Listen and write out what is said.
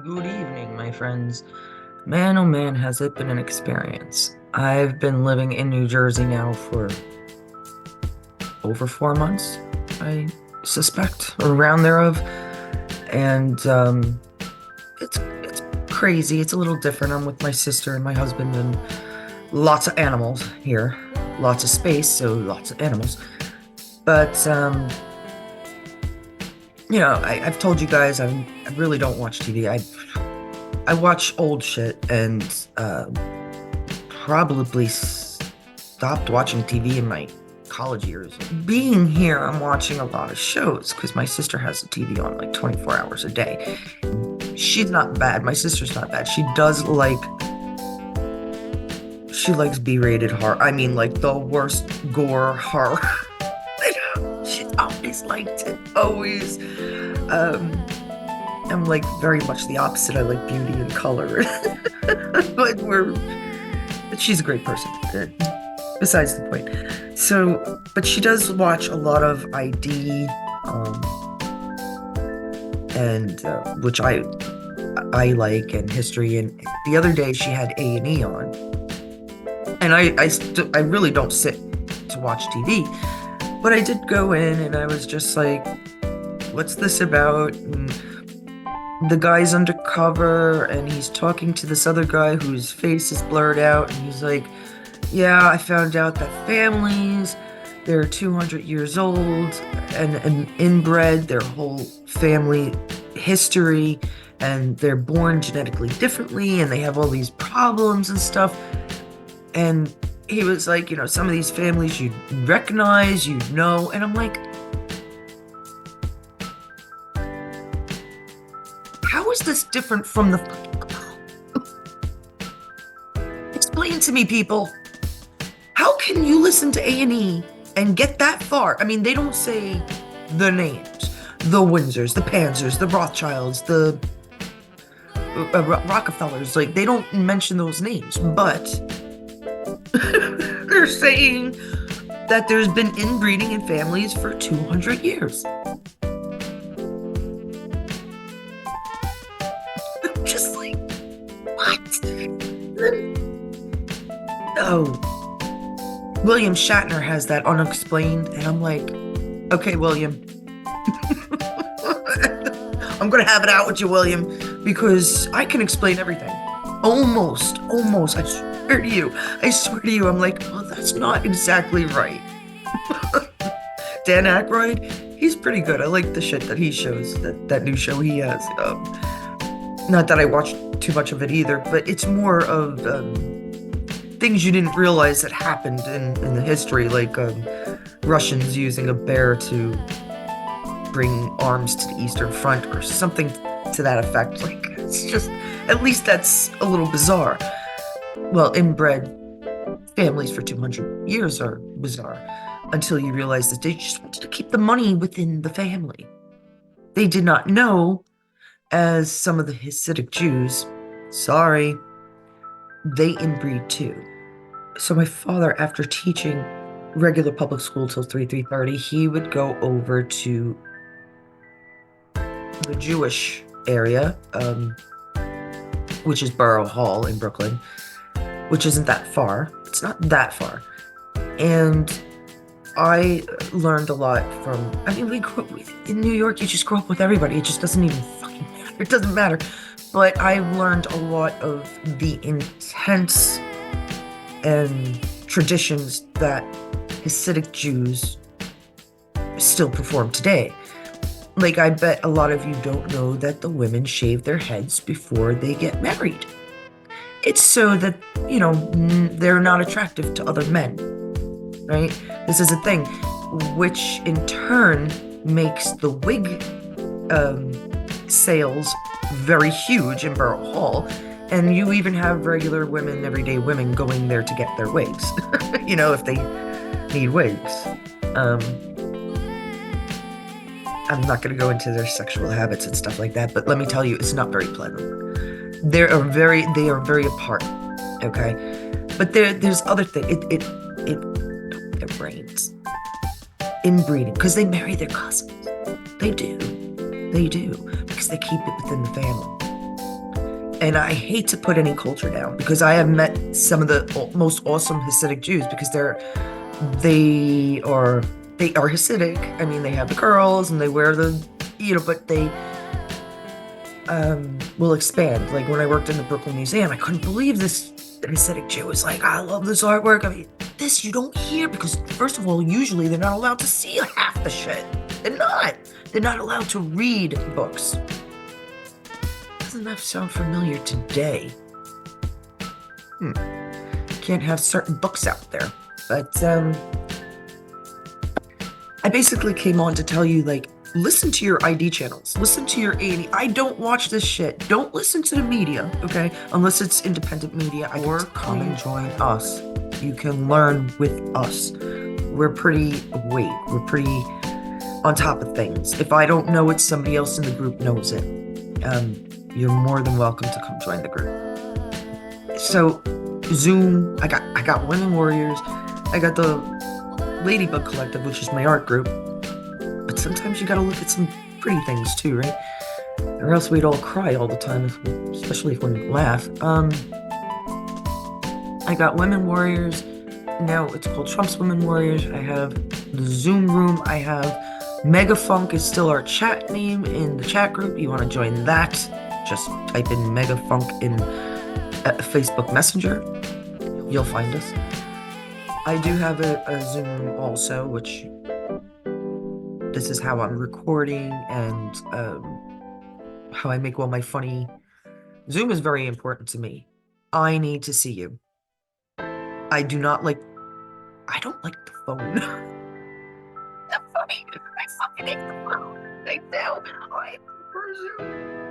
Good evening, my friends. Man, oh man, has it been an experience. I've been living in New Jersey now for over 4 months, I suspect, or around thereof. And it's crazy. It's a little different. I'm with my sister and my husband and lots of animals here. Lots of space, so lots of animals. But I've told you guys I really don't watch TV. I watch old shit and probably stopped watching TV in my college years. Being here, I'm watching a lot of shows because my sister has a TV on like 24 hours a day. She's not bad. My sister's not bad. She likes B-rated horror. I mean, like the worst gore horror. She's always liked it. Always. I'm like very much the opposite. I like beauty and color. But she's a great person. Besides the point. So, but she does watch a lot of ID, and which I like, and history. And the other day she had A&E on, and I really don't sit to watch TV, but I did go in, and I was just like, what's this about? And the guy's undercover and he's talking to this other guy whose face is blurred out, and he's like, yeah, I found out that families, they're 200 years old and inbred, their whole family history, and they're born genetically differently, and they have all these problems and stuff. And he was like, some of these families you'd recognize, you'd know. And I'm like, how is this different from the Explain to me, people. How can you listen to A&E and get that far? I mean, they don't say the names. The Windsors, the Panzers, the Rothschilds, the Rockefellers. Like, they don't mention those names, but they're saying that there's been inbreeding in families for 200 years. I'm just like, what? Oh, William Shatner has that unexplained, and I'm like, okay, William. I'm gonna have it out with you, William, because I can explain everything. Almost. I swear to you. I'm like, oh, that's not exactly right. Dan Aykroyd, he's pretty good. I like the shit that he shows, that new show he has. Not that I watched too much of it either, but it's more of things you didn't realize that happened in the history, like Russians using a bear to bring arms to the Eastern Front or something to that effect. Like, it's just, at least that's a little bizarre. Well, inbred families for 200 years are bizarre until you realize that they just wanted to keep the money within the family. They did not know, as some of the Hasidic Jews, sorry, they inbreed too. So my father, after teaching regular public school till 3:30, he would go over to the Jewish area, which is Borough Hall in Brooklyn, which isn't that far. It's not that far. And I learned a lot from, we grew up in New York, you just grow up with everybody. It just doesn't even fucking matter. It doesn't matter. But I learned a lot of the intense and traditions that Hasidic Jews still perform today. Like, I bet a lot of you don't know that the women shave their heads before they get married. It's so that, they're not attractive to other men, right? This is a thing, which in turn makes the wig sales very huge in Borough Hall. And you even have regular women, everyday women, going there to get their wigs, if they need wigs. I'm not going to go into their sexual habits and stuff like that, but let me tell you, it's not very pleasant. They are very apart, okay? But there's other things. Their brains. Inbreeding, because they marry their cousins. They do, because they keep it within the family. And I hate to put any culture down because I have met some of the most awesome Hasidic Jews because they are they are Hasidic. I mean, they have the curls and they wear the, but they will expand. Like when I worked in the Brooklyn Museum, I couldn't believe this Hasidic Jew was like, I love this artwork. I mean, this you don't hear because first of all, usually they're not allowed to see half the shit. They're not. They're not allowed to read books. Doesn't that sound familiar today? Can't have certain books out there. But I basically came on to tell you, like, listen to your ID channels. Listen to your A&E. I don't watch this shit. Don't listen to the media, okay? Unless it's independent media. Or come and join us. You can learn with us. We're pretty on top of things. If I don't know it, somebody else in the group knows it. You're more than welcome to come join the group. So, Zoom, I got Women Warriors. I got the Ladybug Collective, which is my art group. But sometimes you gotta look at some pretty things too, right? Or else we'd all cry all the time, especially if we laugh. I got Women Warriors. Now it's called Trump's Women Warriors. I have the Zoom room. I have Megafunk is still our chat name in the chat group. You want to join that? Just type in Megafunk in Facebook Messenger. You'll find us. I do have a Zoom room also, which this is how I'm recording and how I make all my funny. Zoom is very important to me. I need to see you. I don't like the phone. That's funny. I fucking hate the phone. I do. I prefer Zoom.